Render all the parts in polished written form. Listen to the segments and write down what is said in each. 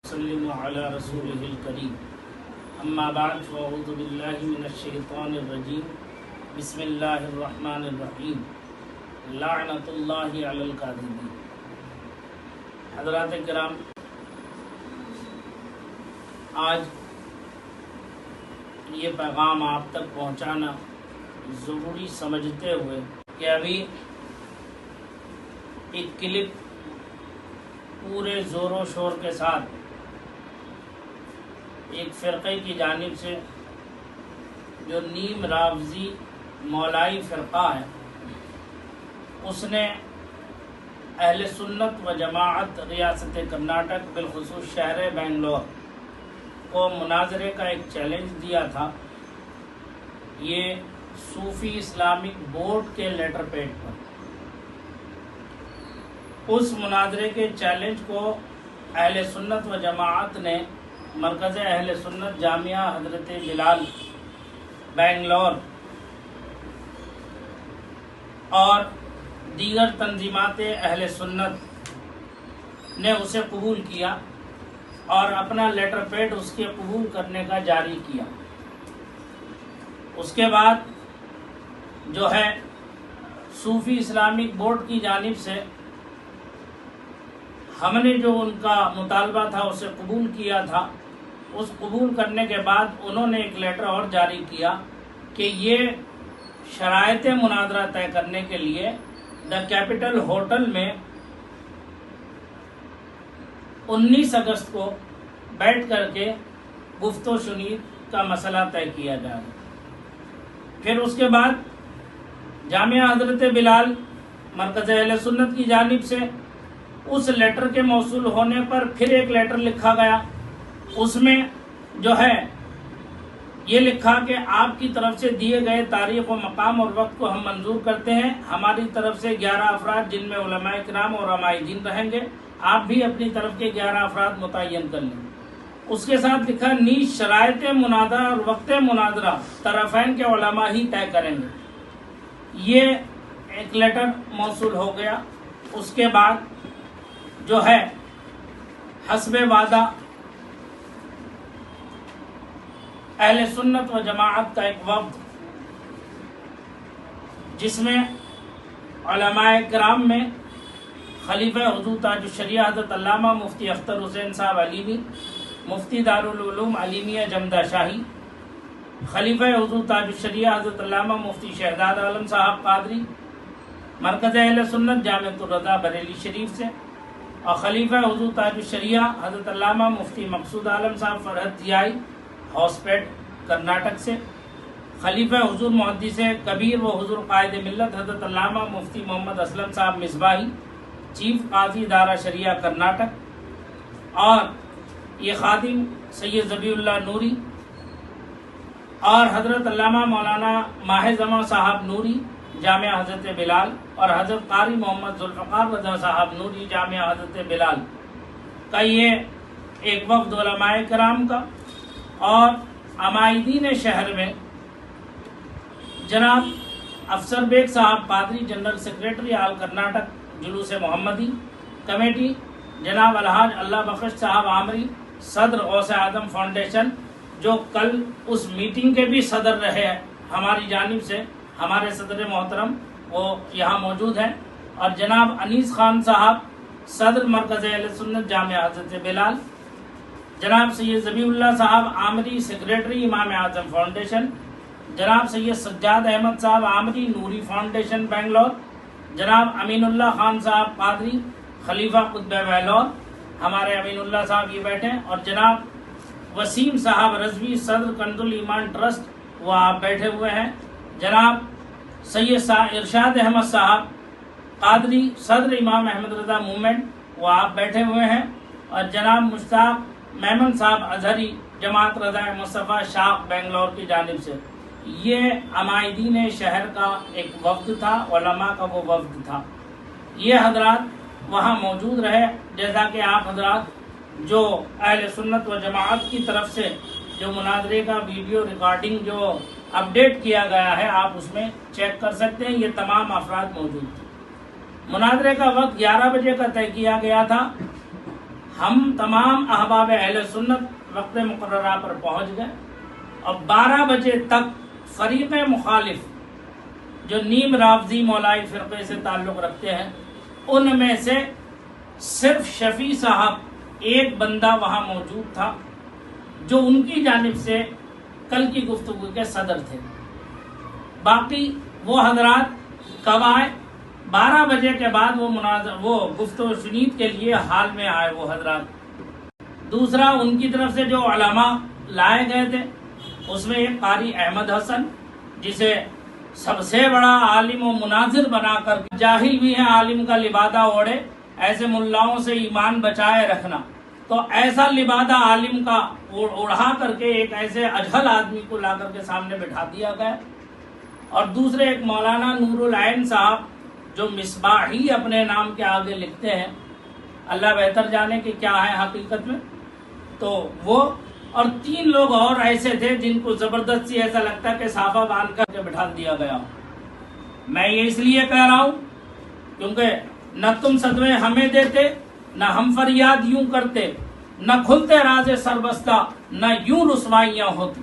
وسلم علی رسولہ الکریم اما بعد فاعوذ باللہ من الشیطان الرجیم بسم اللہ الرحمن الرحیم لعنت اللہ علی الکاذبین۔ حضرات کرام، آج یہ پیغام آپ تک پہنچانا ضروری سمجھتے ہوئے کہ ابھی ایک کلپ پورے زور و شور کے ساتھ ایک فرقے کی جانب سے جو نیم رافضی مولائی فرقہ ہے، اس نے اہل سنت و جماعت ریاست کرناٹک بالخصوص شہر بنگلور کو مناظرے کا ایک چیلنج دیا تھا، یہ صوفی اسلامک بورڈ کے لیٹر پیڈ پر۔ اس مناظرے کے چیلنج کو اہل سنت و جماعت نے مرکز اہل سنت جامعہ حضرت بلال بنگلور اور دیگر تنظیمات اہل سنت نے اسے قبول کیا اور اپنا لیٹر پیڈ اس کے قبول کرنے کا جاری کیا۔ اس کے بعد جو ہے صوفی اسلامک بورڈ کی جانب سے ہم نے جو ان کا مطالبہ تھا اسے قبول کیا تھا۔ اس قبول کرنے کے بعد انہوں نے ایک لیٹر اور جاری کیا کہ یہ شرائط مناظرہ طے کرنے کے لیے دا کیپٹل ہوٹل میں 19 اگست کو بیٹھ کر کے گفت و شنید کا مسئلہ طے کیا جائے۔ پھر اس کے بعد جامعہ حضرت بلال مرکز اہل سنت کی جانب سے اس لیٹر کے موصول ہونے پر پھر ایک لیٹر لکھا گیا۔ اس میں جو ہے یہ لکھا کہ آپ کی طرف سے دیے گئے تاریخ و مقام اور وقت کو ہم منظور کرتے ہیں۔ ہماری طرف سے 11 افراد جن میں علماء کرام اور عمائدین رہیں گے، آپ بھی اپنی طرف کے 11 افراد متعین کر لیں۔ اس کے ساتھ لکھا نیز شرائط مناظرہ اور وقت مناظرہ طرفین کے علماء ہی طے کریں گے۔ یہ ایک لیٹر موصول ہو گیا۔ اس کے بعد جو ہے حسب وعدہ اہل سنت و جماعت کا ایک وفد، جس میں علماء کرام میں خلیفہ حضور تاج الشریعہ حضرت علامہ مفتی اختر حسین صاحب علیمی، مفتی دارالعلوم علیمیہ جمدہ شاہی، خلیفہ حضور تاج الشریعہ حضرت علامہ مفتی شہزاد عالم صاحب قادری مرکز اہل سنت جامعۃ الرضا بریلی شریف سے، اور خلیفہ حضور تاج الشریعہ حضرت علامہ مفتی مقصود عالم صاحب فرحت ضیائی ہاؤس پیٹ کرناٹک سے، خلیفہ حضور محدث کبیر و حضور قائد ملت حضرت علامہ مفتی محمد اسلم صاحب مصباحی چیف قاضی دارا شریعہ کرناٹک، اور یہ خادم سید ذبیح اللہ نوری اور حضرت علامہ مولانا ماہ زماں صاحب نوری جامعہ حضرت بلال، اور حضرت قاری محمد ذوالفقار رضا صاحب نوری جامعہ حضرت بلال کا یہ ایک وفد علماء کرام کا، اور عمائدین شہر میں جناب افسر بیگ صاحب قادری جنرل سیکریٹری آل کرناٹک جلوس محمدی کمیٹی، جناب الحاج اللہ بخش صاحب عامری صدر غوث اعظم فاؤنڈیشن، جو کل اس میٹنگ کے بھی صدر رہے ہماری جانب سے، ہمارے صدر محترم وہ یہاں موجود ہیں، اور جناب انیس خان صاحب صدر مرکز اہل سنت جامعہ حضرت بلال، جناب سید ذبیح اللہ صاحب عامری سیکریٹری امام اعظم فاؤنڈیشن، جناب سید سجاد احمد صاحب عامری نوری فاؤنڈیشن بنگلور، جناب امین اللہ خان صاحب قادری خلیفہ قطب بہلور، ہمارے امین اللہ صاحب یہ بیٹھے، اور جناب وسیم صاحب رضوی صدر کنز الایمان ٹرسٹ وہ آپ بیٹھے ہوئے ہیں، جناب سید ارشاد احمد صاحب قادری صدر امام احمد رضا موومنٹ وہ آپ بیٹھے ہوئے ہیں، اور جناب مشتاق میمن صاحب اظہری جماعت رضا مصطفیٰ شاخ بنگلور کی جانب سے۔ یہ عمائدین شہر کا ایک وفد تھا، علماء کا وہ وفد تھا۔ یہ حضرات وہاں موجود رہے، جیسا کہ آپ حضرات جو اہل سنت و جماعت کی طرف سے جو مناظرے کا ویڈیو ریکارڈنگ جو اپڈیٹ کیا گیا ہے آپ اس میں چیک کر سکتے ہیں، یہ تمام افراد موجود تھے۔ مناظرے کا وقت 11 بجے کا طے کیا گیا تھا۔ ہم تمام احباب اہل سنت وقت مقررہ پر پہنچ گئے اور 12 بجے تک فریق مخالف جو نیم رافضی مولائی فرقے سے تعلق رکھتے ہیں ان میں سے صرف شفیع صاحب ایک بندہ وہاں موجود تھا جو ان کی جانب سے کل کی گفتگو کے صدر تھے. باقی وہ حضرات کب آئے؟ 12 بجے کے بعد وہ گفتگو شنید کے لیے حال میں آئے وہ حضرات. دوسرا ان کی طرف سے جو علماء لائے گئے تھے اس میں ایک قاری احمد حسن جسے سب سے بڑا عالم و مناظر بنا کر جاہل بھی ہے عالم کا لبادہ اوڑھے ایسے ملاؤں سے ایمان بچائے رکھنا، تو ایسا لبادہ عالم کا اڑھا کر کے ایک ایسے اجہل آدمی کو لا کر کے سامنے بٹھا دیا گیا. اور دوسرے ایک مولانا نور العین صاحب جو مصباحی اپنے نام کے آگے لکھتے ہیں، اللہ بہتر جانے کہ کیا ہے حقیقت میں، تو وہ اور 3 لوگ اور ایسے تھے جن کو زبردستی ایسا لگتا ہے کہ صافہ باندھ کر کے بٹھا دیا گیا. میں یہ اس لیے کہہ رہا ہوں کیونکہ نہ تم صدمے ہمیں دیتے، نہ ہم فریاد یوں کرتے، نہ کھلتے راز سربستہ، نہ یوں رسوائیاں ہوتی.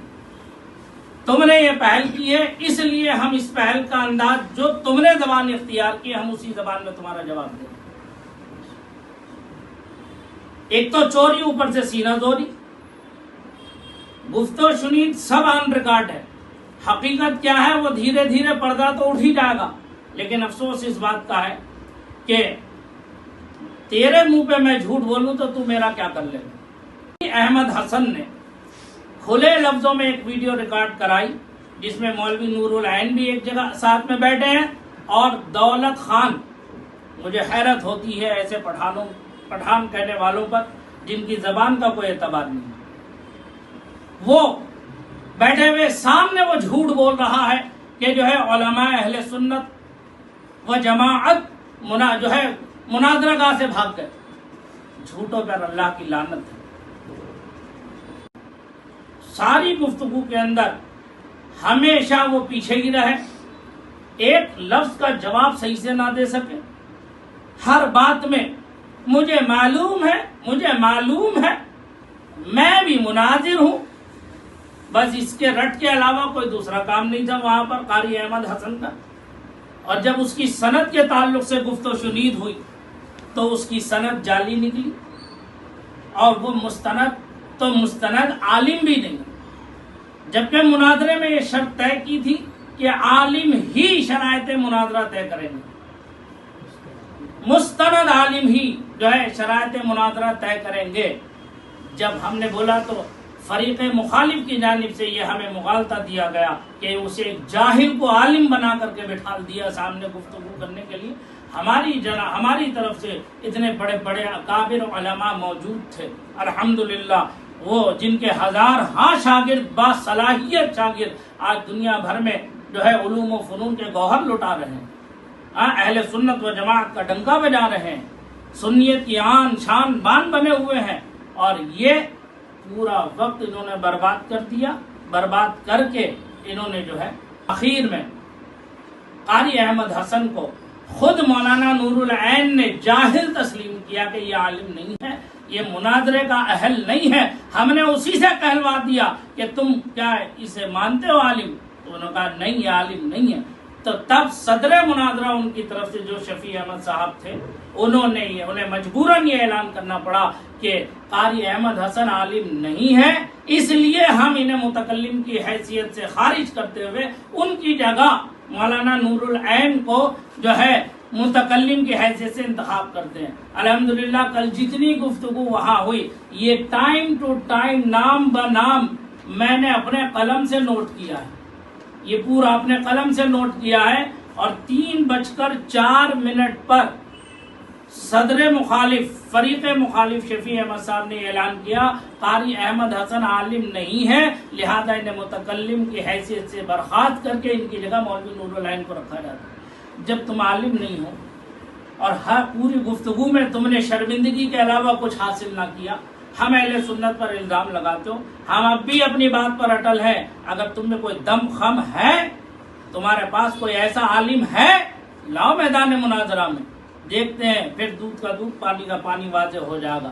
تم نے یہ پہل کی ہے، اس لیے ہم اس پہل کا انداز جو تم نے زبان اختیار کی ہم اسی زبان میں تمہارا جواب دیں. ایک تو چوری، اوپر سے سینہ زوری. گفتگو شنید سب آن ریکارڈ ہے. حقیقت کیا ہے وہ دھیرے دھیرے پردہ تو اٹھ ہی جائے گا، لیکن افسوس اس بات کا ہے کہ تیرے منہ پہ میں جھوٹ بولوں تو تو میرا کیا کر لے گا. احمد حسن نے کھلے لفظوں میں ایک ویڈیو ریکارڈ کرائی جس میں مولوی نور العین بھی ایک جگہ ساتھ میں بیٹھے ہیں اور دولت خان. مجھے حیرت ہوتی ہے ایسے پٹھان کہنے والوں پر جن کی زبان کا کوئی اعتبار نہیں. وہ بیٹھے ہوئے سامنے وہ جھوٹ بول رہا ہے کہ جو ہے علماء اہل سنت و جماعت جو ہے مناظرہ گاہ سے بھاگ گئے. جھوٹوں پر اللہ کی لعنت ہے. ساری گفتگو کے اندر ہمیشہ وہ پیچھے ہی رہے، ایک لفظ کا جواب صحیح سے نہ دے سکے. ہر بات میں مجھے معلوم ہے میں بھی مناظر ہوں، بس اس کے رٹ کے علاوہ کوئی دوسرا کام نہیں تھا وہاں پر قاری احمد حسن کا. اور جب اس کی سند کے تعلق سے گفت و شنید ہوئی تو اس کی سند جعلی نکلی اور وہ مستند عالم بھی نہیں، جبکہ مناظرے میں یہ شرط طے کی تھی کہ عالم ہی شرائط مناظرہ طے کریں گے. مستند عالم ہی جو ہے شرائط مناظرہ طے کریں گے. جب ہم نے بولا تو فریق مخالف کی جانب سے یہ ہمیں مغالطہ دیا گیا کہ اسے ایک جاہل کو عالم بنا کر کے بٹھا دیا سامنے گفتگو کرنے کے لیے. ہماری طرف سے اتنے بڑے بڑے اکابر علماء موجود تھے الحمدللہ، وہ جن کے ہزار شاگرد با صلاحیت شاگرد آج دنیا بھر میں جو ہے علوم و فنون کے گوہر لٹا رہے ہیں، اہل سنت و جماعت کا ڈنکا بجا رہے ہیں، سنیت کی آن شان بان بنے ہوئے ہیں. اور یہ پورا وقت انہوں نے برباد کر دیا. برباد کر کے انہوں نے جو ہے اخیر میں قاری احمد حسن کو خود مولانا نور العین نے جاہل تسلیم کیا کہ یہ عالم نہیں ہے، یہ مناظرے کا اہل نہیں ہے. ہم نے اسی سے کہلوا دیا کہ تم کیا اسے مانتے ہو عالم؟ تو انہوں نے کہا نہیں یہ عالم نہیں ہے. تو تب صدر مناظرہ ان کی طرف سے جو شفیع احمد صاحب تھے انہیں مجبوراً یہ اعلان کرنا پڑا کہ قاری احمد حسن عالم نہیں ہے، اس لیے ہم انہیں متکلم کی حیثیت سے خارج کرتے ہوئے ان کی جگہ مولانا نور العین کو جو ہے متکلم کی حیثیت سے انتخاب کرتے ہیں. الحمدللہ کل جتنی گفتگو وہاں ہوئی یہ ٹائم ٹو ٹائم نام بنام میں نے اپنے قلم سے نوٹ کیا ہے، یہ پورا اپنے قلم سے نوٹ کیا ہے. اور 3:04 پر صدر مخالف فریق مخالف شفیع احمد صاحب نے اعلان کیا قاری احمد حسن عالم نہیں ہے، لہذا انہیں متکلم کی حیثیت سے برخاست کر کے ان کی جگہ مولوی نور العین کو رکھا جاتا ہے. جب تم عالم نہیں ہو اور ہر پوری گفتگو میں تم نے شرمندگی کے علاوہ کچھ حاصل نہ کیا، ہم اہل سنت پر الزام لگاتے ہو. ہم اب بھی اپنی بات پر اٹل ہیں. اگر تم میں کوئی دم خم ہے، تمہارے پاس کوئی ایسا عالم ہے، لاؤ میدان مناظرہ میں، دیکھتے ہیں، پھر دودھ کا دودھ پانی کا پانی واضح ہو جائے گا.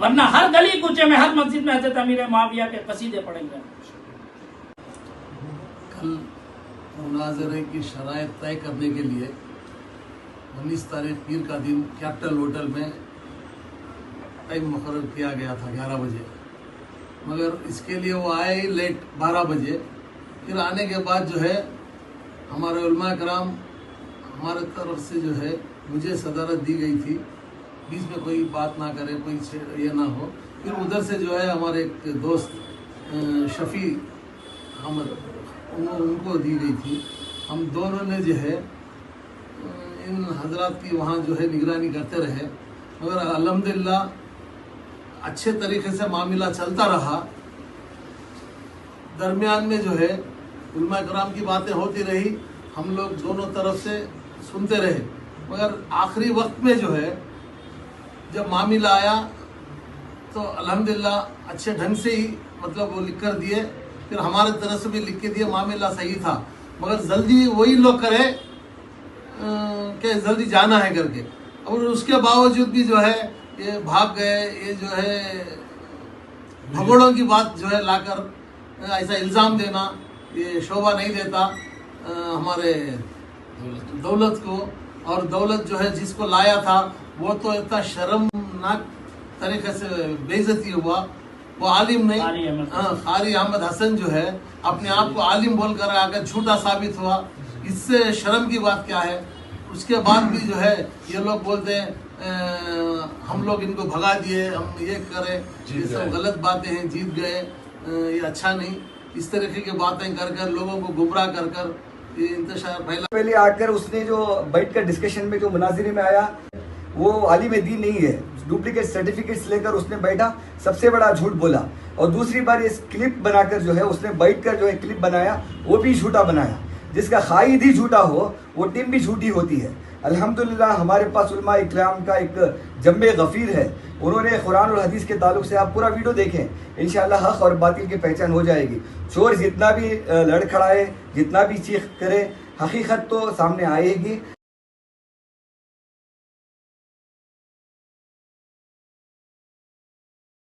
ورنہ ہر گلی کوچے میں ہر مسجد میں حضرت امیر معاویہ کے قصیدے پڑھیں گے. کل مناظرے کی شرائط طے کرنے کے لیے 19 تاریخ پیر کا دن کیپٹل ہوٹل میں ٹائم مقرر کیا گیا تھا 11 بجے، مگر اس کے لیے وہ آئے ہی لیٹ 12 بجے. پھر آنے کے بعد جو ہے ہمارے علماء کرام ہمارے طرف سے جو ہے مجھے صدارت دی گئی تھی، بیچ میں کوئی بات نہ کرے، کوئی یہ نہ ہو. پھر ادھر سے جو ہے ہمارے ایک دوست شفیع احمد ان کو دی گئی تھی. ہم دونوں نے جو ہے ان حضرات کی وہاں جو ہے نگرانی کرتے رہے، مگر الحمدللہ اچھے طریقے سے معاملہ چلتا رہا. درمیان میں جو ہے علماء کرام کی باتیں ہوتی رہی، ہم لوگ دونوں طرف سے سنتے رہے، مگر آخری وقت میں جو ہے جب معاملہ آیا تو الحمدللہ اچھے ڈھنگ سے ہی مطلب وہ لکھ کر دیے. پھر ہمارے طرف سے بھی لکھ کے دیے، معاملہ صحیح تھا، مگر جلدی وہی لوگ کرے کہ جلدی جانا ہے کر کے، اور اس کے باوجود بھی جو ہے یہ بھاگ گئے. یہ جو ہے بھگوڑوں کی بات جو ہے لا کر ایسا الزام دینا، یہ شعبہ نہیں دیتا ہمارے دولت کو. اور دولت جو ہے جس کو لایا تھا وہ تو اتنا شرمناک طریقے سے بے عزتی ہوا. وہ عالم نہیں، قاری احمد حسن جو ہے اپنے آپ کو عالم بول کر آ کر جھوٹا ثابت ہوا. اس سے شرم کی بات کیا ہے؟ اس کے بعد بھی جو ہے یہ لوگ بولتے ہیں ہم لوگ ان کو بھگا دیے، ہم یہ کرے، یہ سب غلط باتیں ہیں، جیت گئے، یہ اچھا نہیں. اس طریقے کی باتیں کر کر لوگوں کو گمراہ کر کر یہ انتشار پھیلا. پہلے آ کر اس نے جو بیٹھ کر ڈسکشن میں جو مناظرے میں آیا وہ عالم دین نہیں ہے. ڈپلیکیٹ سرٹیفکیٹس لے کر اس نے بیٹھا، سب سے بڑا جھوٹ بولا. اور دوسری بار یہ کلپ بنا کر جو ہے اس نے بیٹھ کر جو ہے کلپ بنایا، وہ بھی جھوٹا بنایا. جس کا قائد ہی جھوٹا ہو وہ ٹیم بھی جھوٹی ہوتی ہے. الحمدللہ ہمارے پاس علماء اکرام کا ایک جنب غفیر ہے. انہوں نے قرآن اور حدیث کے تعلق سے آپ پورا ویڈیو دیکھیں، انشاءاللہ حق اور باطل کی پہچان ہو جائے گی. چور جتنا بھی لڑکھڑائے، جتنا بھی چیخ کرے، حقیقت تو سامنے آئے گی.